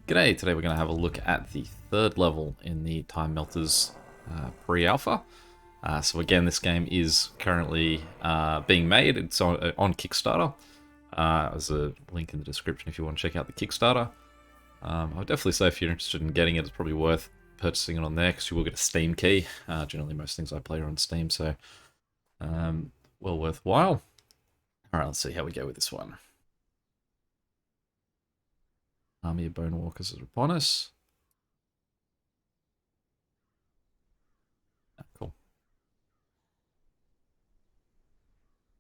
G'day, today we're going to have a look at the third level in the Timemelters pre-alpha. So again, this game is currently being made. It's on Kickstarter. There's a link in the description if you want to check out the Kickstarter. I would definitely say if you're interested in getting it, it's probably worth purchasing it on there because you will get a Steam key. Generally most things I play are on Steam, so well worthwhile. Alright, let's see how we go with this one. Army of Bonewalkers is upon us. Cool.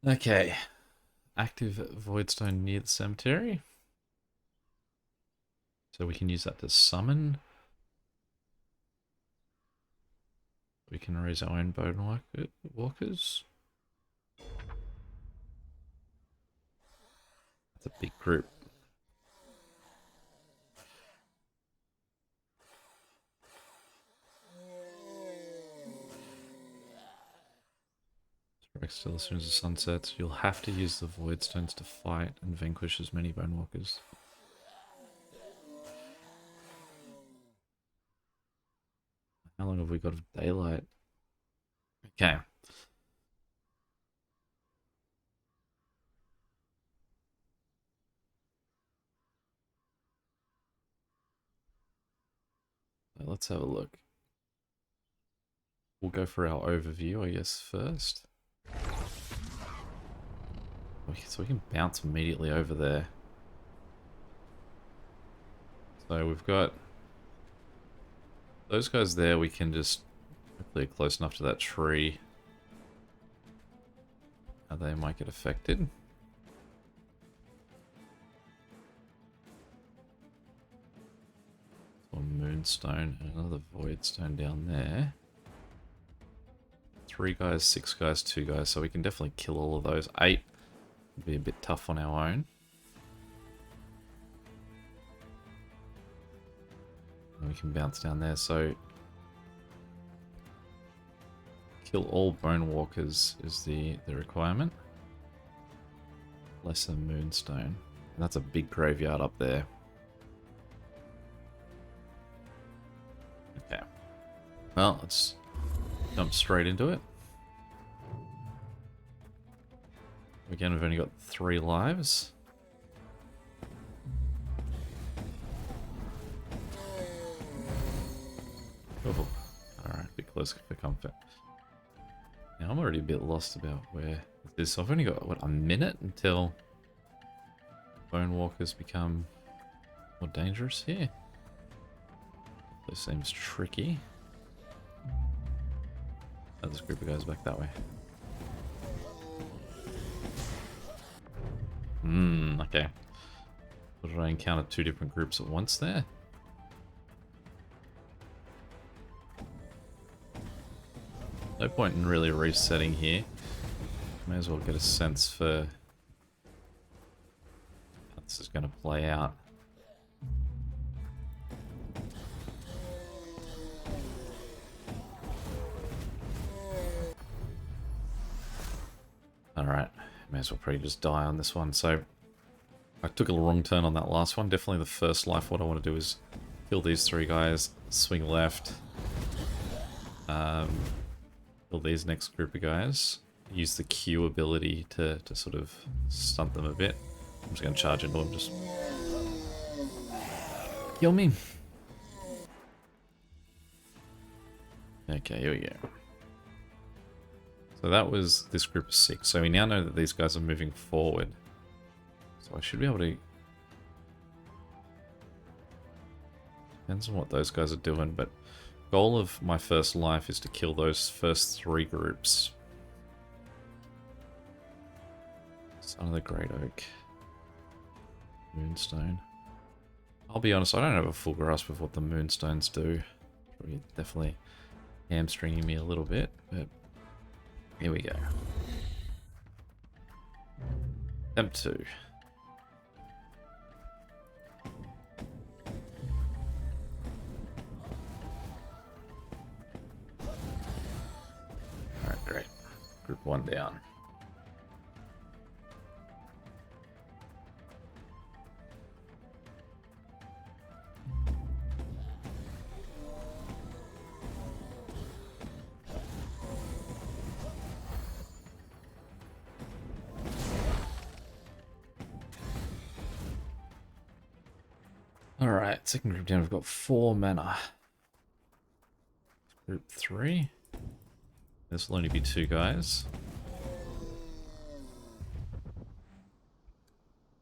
Okay. Active Voidstone near the cemetery. So we can use that to summon. We can raise our own Bonewalkers. That's a big group. Still, as soon as the sun sets, you'll have to use the Voidstones to fight and vanquish as many Bonewalkers. How long have we got of daylight? Okay. So let's have a look. We'll go for our overview, I guess, first. So we can bounce immediately over there. So we've got those guys there. We can just hopefully are close enough to that tree. They might get affected. So a moonstone and another voidstone down there. 3 guys, 6 guys, 2 guys. So we can definitely kill all of those. 8 would be a bit tough on our own. And we can bounce down there. So kill all Bonewalkers is the requirement. Lesser Moonstone. And that's a big graveyard up there. Okay. Well, let's jump straight into it. Again, we've only got 3 lives. Oh, alright, a bit close for comfort. Now I'm already a bit lost about where this is. So I've only got, what, a minute until Bonewalkers become more dangerous here? This seems tricky. Oh, this group of guys back that way. Okay. Or did I encounter 2 different groups at once there? No point in really resetting here. May as well get a sense for how this is going to play out. Alright, may as well probably just die on this one. So, I took a wrong turn on that last one. Definitely the first life. What I want to do is kill these 3 guys, swing left, kill these next group of guys, use the Q ability to sort of stunt them a bit. I'm just going to charge into them, just kill me. Okay, here we go. So that was this group of 6. So we now know that these guys are moving forward. So I should be able to... Depends on what those guys are doing, but goal of my first life is to kill those first 3 groups. Son of the Great Oak. Moonstone. I'll be honest, I don't have a full grasp of what the Moonstones do. Probably definitely hamstringing me a little bit, but here we go. Attempt 2. Alright, great. Group 1 down. Alright, second group down, we've got 4 mana. Group 3. This will only be 2 guys.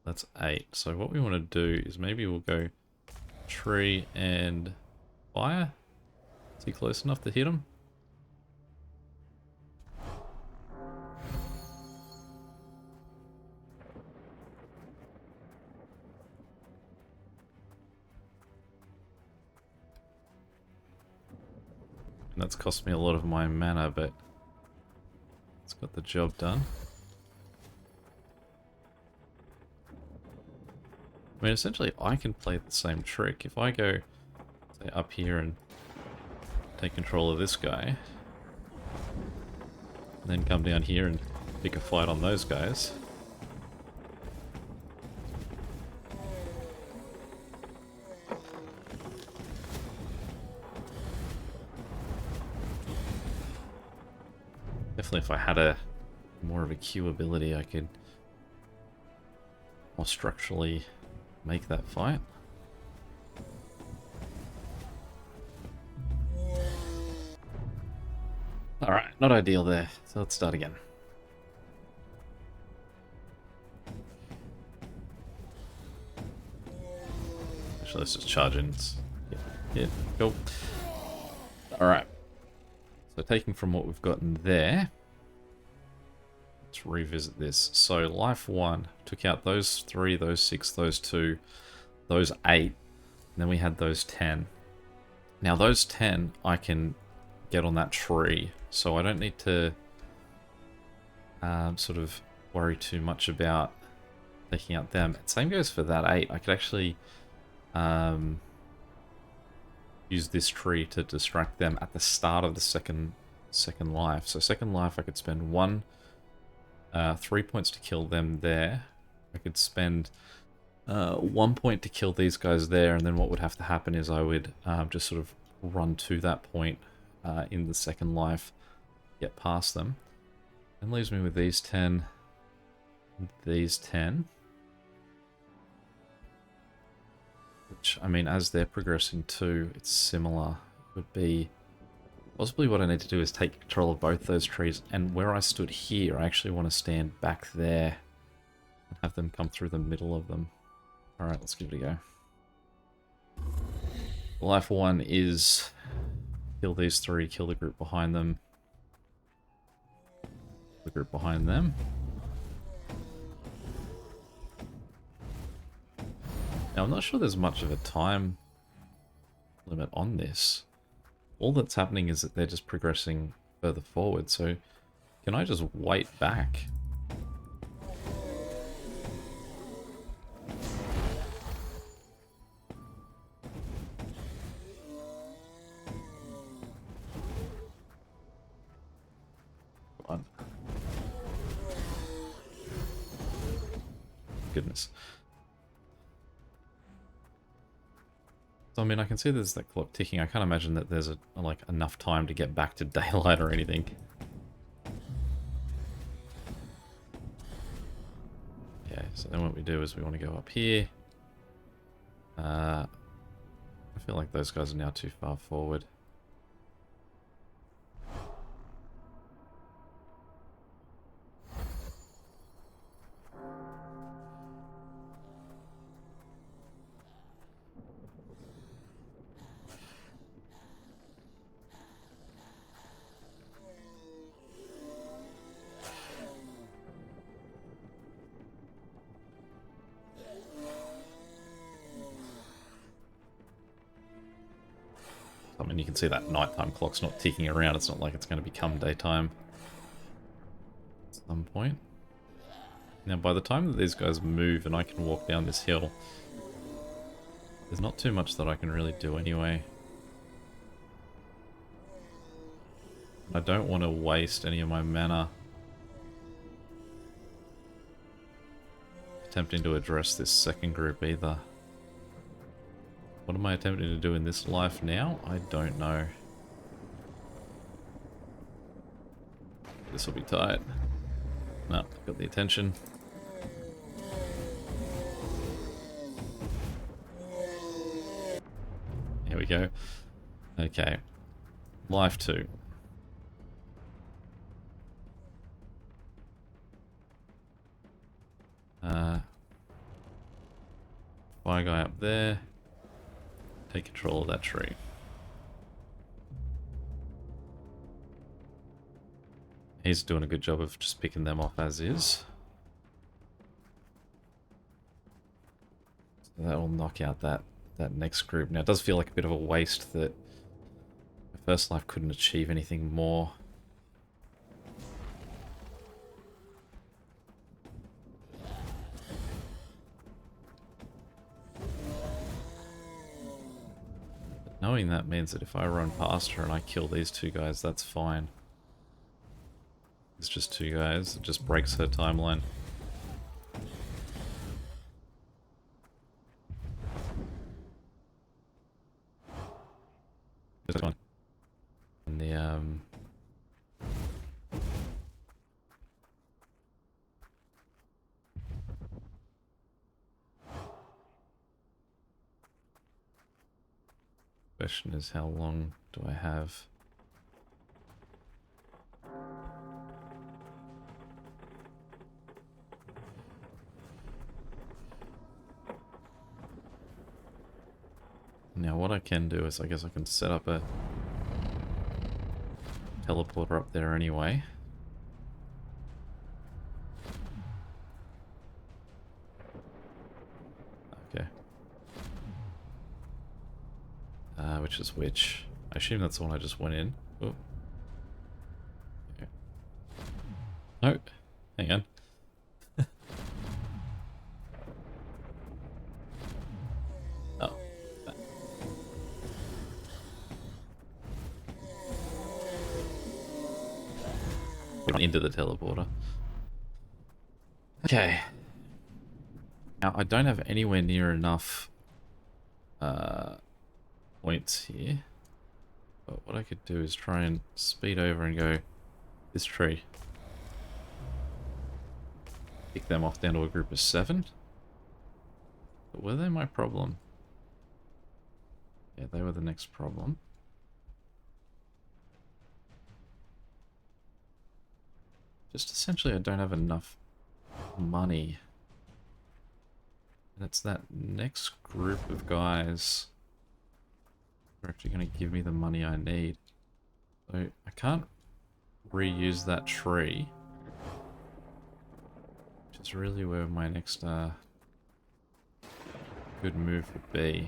That's 8. So what we want to do is maybe we'll go tree and fire. Is he close enough to hit him? And that's cost me a lot of my mana, but it's got the job done. I mean, essentially, I can play the same trick. If I go, say, up here and take control of this guy, and then come down here and pick a fight on those guys. Definitely if I had a more of a Q ability, I could more structurally make that fight. Alright, not ideal there. So let's start again. Actually, let's just charge in. Yeah, cool. Alright. So taking from what we've gotten there, let's revisit this. So life 1 took out those 3, those 6, those 2, those 8, and then we had those 10. Now those 10 I can get on that tree, so I don't need to sort of worry too much about taking out them. Same goes for that 8. I could actually use this tree to distract them at the start of the second life. So second life I could spend 3 points to kill them there. I could spend 1 point to kill these guys there, and then what would have to happen is I would just sort of run to that point in the second life, get past them. And leaves me with these 10, these 10. Which, I mean, as they're progressing too, it's similar. It would be... Possibly what I need to do is take control of both those trees, and where I stood here, I actually want to stand back there and have them come through the middle of them. Alright, let's give it a go. Life 1 is kill these 3, kill the group behind them. The group behind them. Now, I'm not sure there's much of a time limit on this. All that's happening is that they're just progressing further forward, so can I just wait back? Come on. Goodness. So, I mean, I can see there's that clock ticking. I can't imagine that there's like enough time to get back to daylight or anything. Okay, so then what we do is we want to go up here. I feel like those guys are now too far forward. I mean, you can see that nighttime clock's not ticking around. It's not like it's going to become daytime at some point. Now, by the time that these guys move and I can walk down this hill, there's not too much that I can really do anyway. I don't want to waste any of my mana attempting to address this second group either. What am I attempting to do in this life now? I don't know. This will be tight. No, got the attention. Here we go. Okay. Life 2. Fire guy up there. Take control of that tree. He's doing a good job of just picking them off as is. So that will knock out that next group. Now it does feel like a bit of a waste that the first life couldn't achieve anything more. But knowing that means that if I run past her and I kill these two guys, that's fine. It's just two guys. It just breaks her timeline. And the question is, how long do I have? Now what I can do is I guess I can set up a teleporter up there anyway. Okay. Which is which? I assume that's the one I just went in. Oh. Okay. No, hang on. Oh. Into the teleporter. Okay. Now I don't have anywhere near enough points here. But what I could do is try and speed over and go this tree. Pick them off down to a group of 7. But were they my problem? Yeah, they were the next problem. Just essentially I don't have enough money. And it's that next group of guys who are actually going to give me the money I need. So I can't reuse that tree. Which is really where my next good move would be.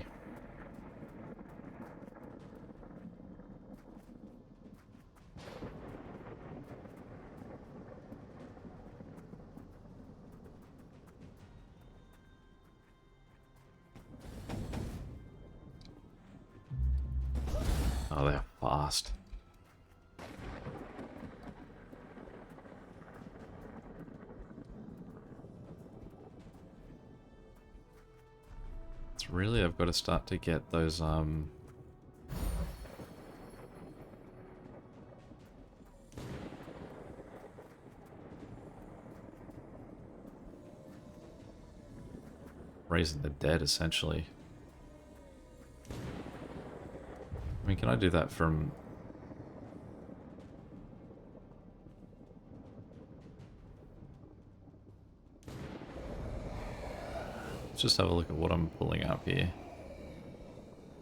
Oh, they're fast. It's really, I've got to start to get those, Let's raising the dead, essentially. I mean, can I do that from... Let's just have a look at what I'm pulling up here.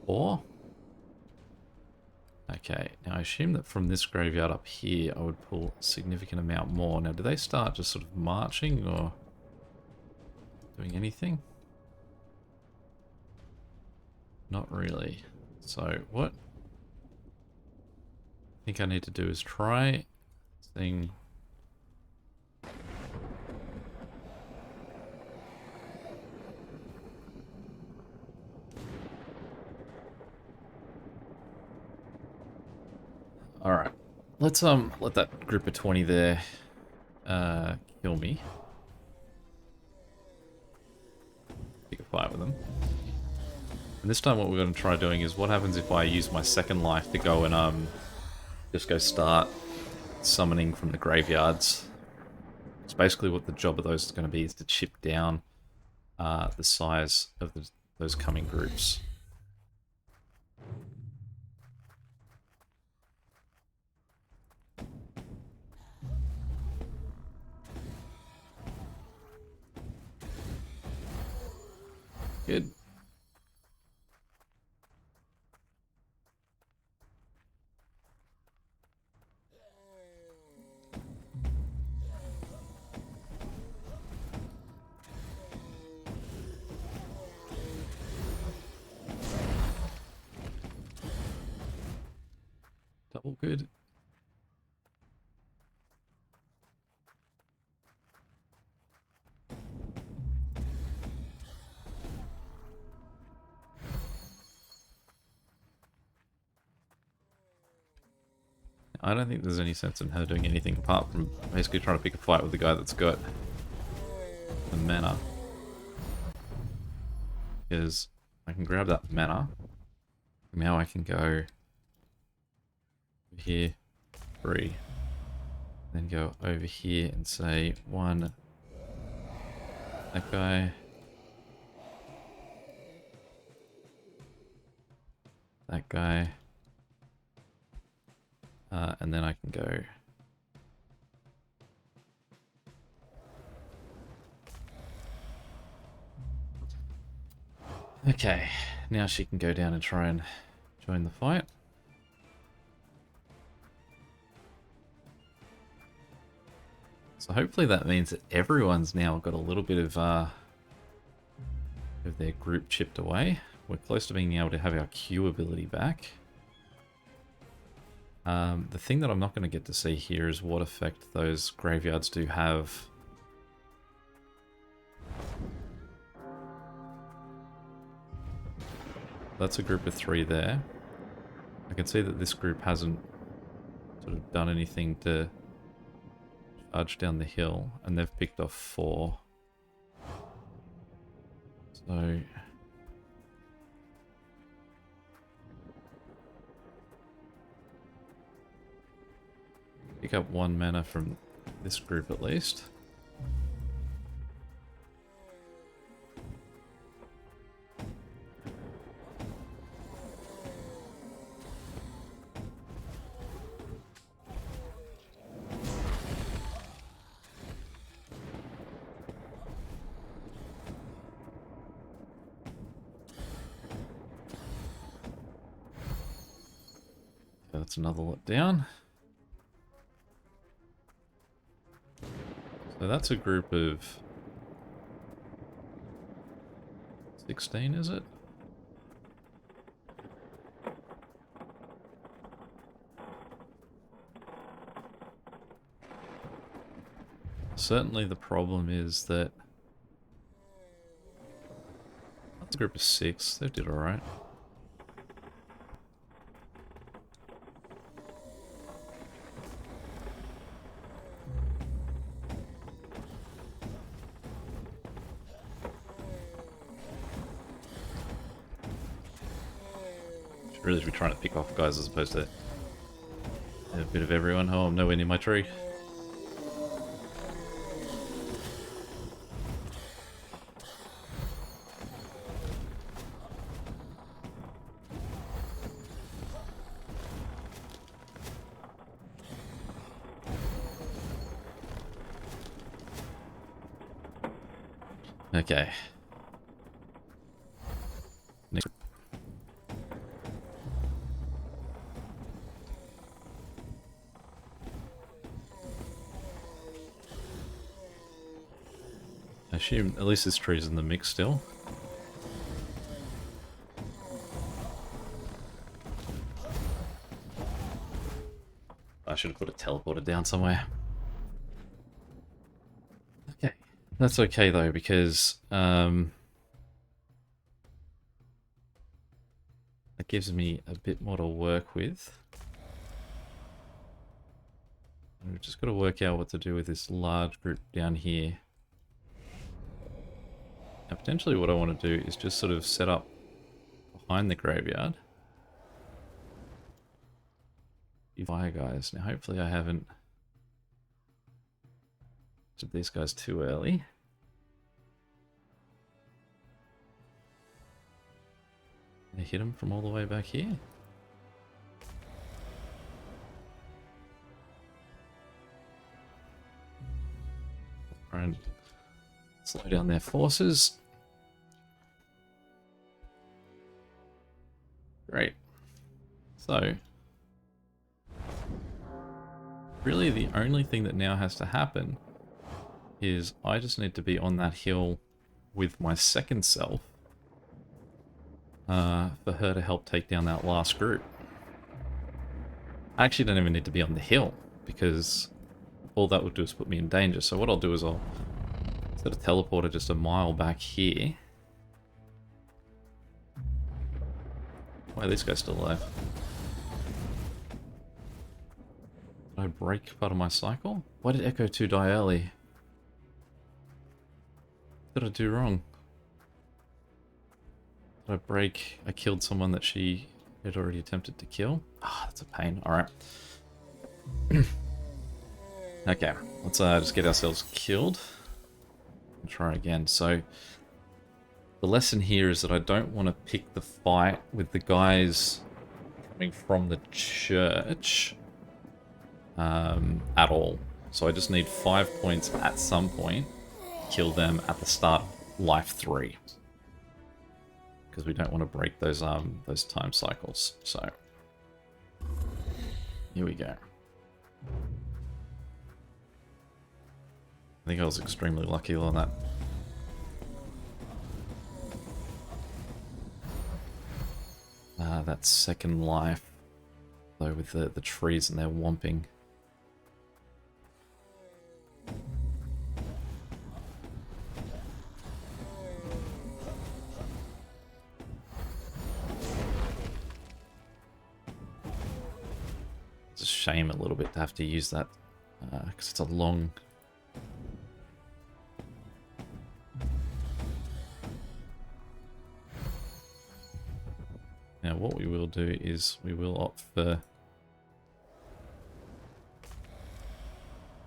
4? Okay, now I assume that from this graveyard up here, I would pull a significant amount more. Now, do they start just sort of marching or doing anything? Not really. So, what I think I need to do is try thing. All right, let's let that group of 20 there kill me. Pick a fight with them. And this time what we're going to try doing is what happens if I use my second life to go and just go start summoning from the graveyards. It's basically what the job of those is going to be, is to chip down the size of those coming groups. Good. Double good. I don't think there's any sense in her doing anything apart from basically trying to pick a fight with the guy that's got the mana. Because I can grab that mana. Now I can go here, 3. Then go over here and say 1, that guy, that guy, and then I can go okay, now she can go down and try and join the fight. So hopefully that means that everyone's now got a little bit of their group chipped away. We're close to being able to have our Q ability back. The thing that I'm not going to get to see here is what effect those graveyards do have. That's a group of 3 there. I can see that this group hasn't sort of done anything to charge down the hill, and they've picked off 4. So pick up 1 mana from this group at least. That's another lot down. So that's a group of 16, is it? Certainly the problem is that that's a group of 6. They did alright. Really should be trying to pick off guys as opposed to a bit of everyone. Oh, I'm nowhere near my tree. Okay. Next. I assume at least this tree's in the mix still. I should have put a teleporter down somewhere. Okay. That's okay though, because that gives me a bit more to work with. And we've just got to work out what to do with this large group down here. Now potentially what I want to do is just sort of set up behind the graveyard. Fire guys. Now hopefully I haven't did these guys too early. I hit them from all the way back here. Try and slow down their forces. Great. So, really the only thing that now has to happen is I just need to be on that hill with my second self for her to help take down that last group. I actually don't even need to be on the hill because all that would do is put me in danger. So what I'll do is I'll set a teleporter just a mile back here. Why are these guys still alive? Did I break part of my cycle? Why did Echo 2 die early? What did I do wrong? Did I break? I killed someone that she had already attempted to kill? Ah, that's a pain. Alright. Okay, let's just get ourselves killed. And try again. So, the lesson here is that I don't want to pick the fight with the guys coming from the church at all. So I just need 5 points at some point. Kill them at the start of life 3. Because we don't want to break those time cycles. So here we go. I think I was extremely lucky on that. That second life, though, with the trees and their whomping. It's a shame a little bit to have to use that, because it's a long... Now what we will do is we will opt for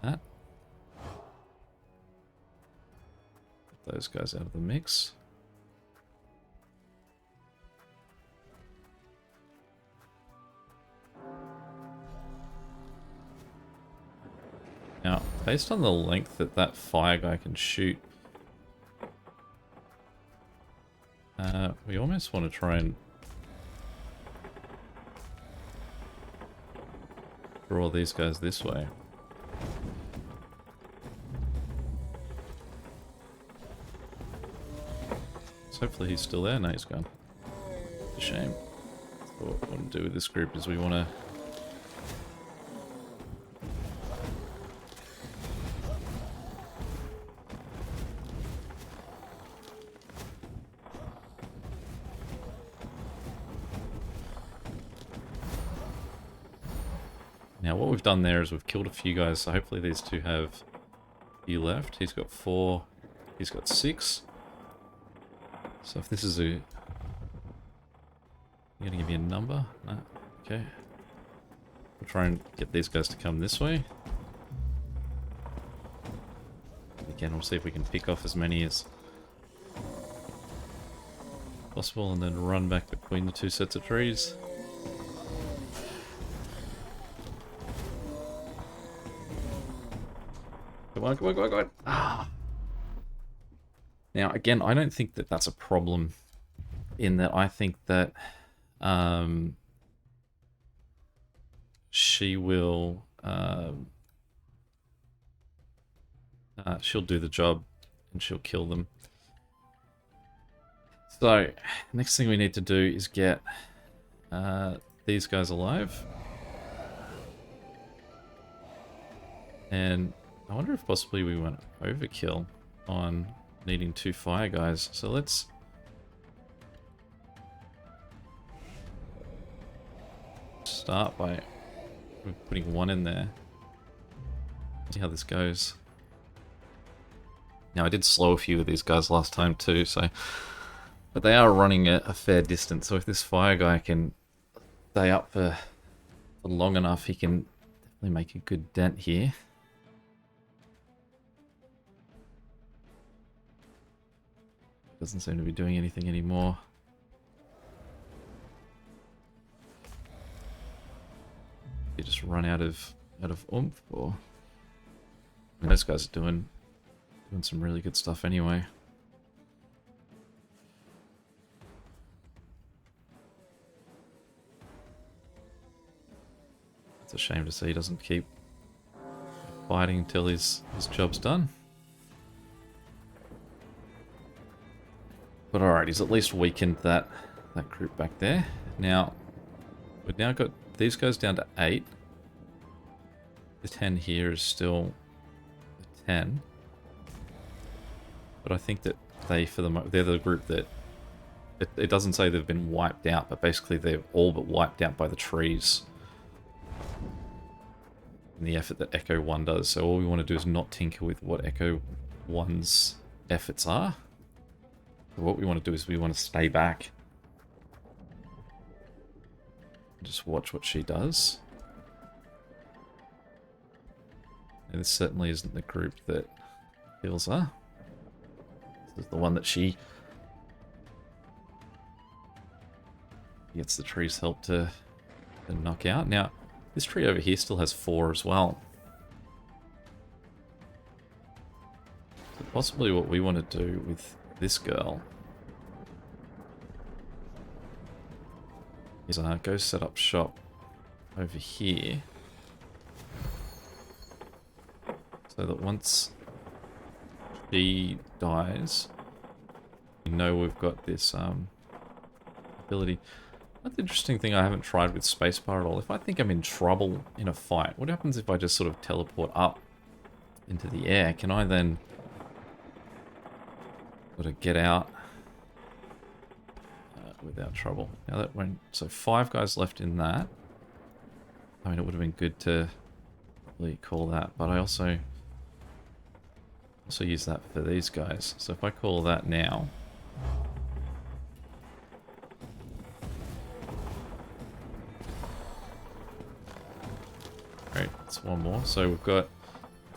that. Get those guys out of the mix. Now, based on the length that that fire guy can shoot, we almost want to try and draw these guys this way. So hopefully he's still there. No, he's gone. It's a shame. So what we want to do with this group is we want to now, what we've done there is we've killed a few guys, so hopefully these two have a few left. He's got 4, he's got 6. So if this is a... You gonna give me a number? No? Okay. We'll try and get these guys to come this way. Again, we'll see if we can pick off as many as possible and then run back between the two sets of trees. Come on, come on, come on, come on. Ah. Now, again, I don't think that that's a problem in that I think that she will she'll do the job and she'll kill them. So, next thing we need to do is get these guys alive. And I wonder if possibly we went overkill on needing 2 fire guys. So let's start by putting 1 in there. See how this goes. Now I did slow a few of these guys last time too, so but they are running a fair distance. So if this fire guy can stay up for long enough, he can definitely make a good dent here. Doesn't seem to be doing anything anymore. You just run out of oomph, or I mean, those guys are doing some really good stuff anyway. It's a shame to see he doesn't keep fighting until his job's done. But alright, he's at least weakened that group back there. Now, we've now got these guys down to 8. The 10 here is still 10. But I think that they're the group that... It doesn't say they've been wiped out, but basically they're all but wiped out by the trees. In the effort that Echo 1 does. So all we want to do is not tinker with what Echo 1's efforts are. So what we want to do is we want to stay back. Just watch what she does. And this certainly isn't the group that heals her. This is the one that she gets the tree's help to knock out. Now, this tree over here still has 4 as well. So possibly what we want to do with this girl is go set up shop over here. So that once she dies, we know we've got this ability. That's the interesting thing I haven't tried with Spacebar at all. If I think I'm in trouble in a fight, what happens if I just sort of teleport up into the air? Can I then sort of get out without trouble? Now that went... So 5 guys left in that. I mean, it would have been good to probably call that, but I also use that for these guys. So if I call that now... Great, that's 1 more. So we've got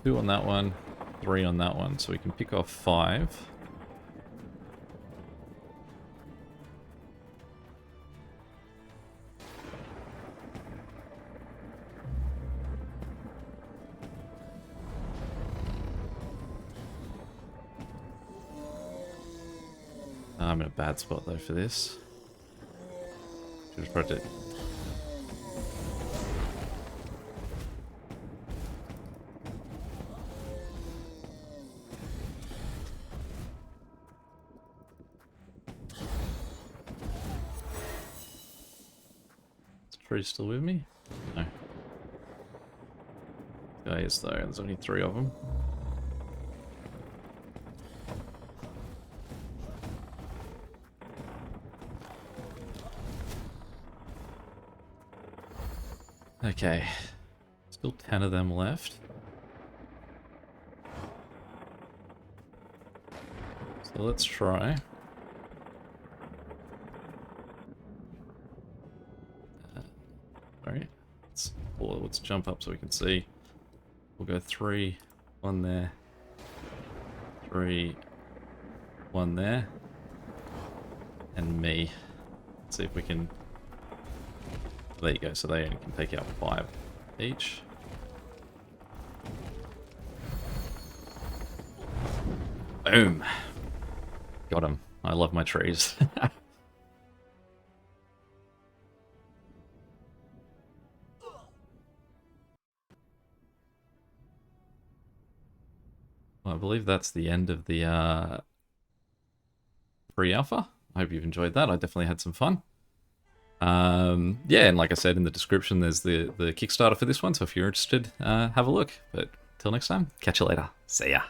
2 on that one, 3 on that one. So we can pick off 5. I'm in a bad spot though for this. Should have tried to... Is the tree still with me? No. Guy is though, there's only 3 of them. Okay, still 10 of them left. So let's try. Sorry, let's jump up so we can see. We'll go 3, 1 there, 3, 1 there, and me. Let's see if we can... There you go, so they only can take out 5 each. Boom! Got him. I love my trees. Well, I believe that's the end of the pre-alpha. I hope you've enjoyed that. I definitely had some fun. Yeah, and like I said in the description, there's the Kickstarter for this one, so if you're interested, have a look. But till next time, catch you later. See ya.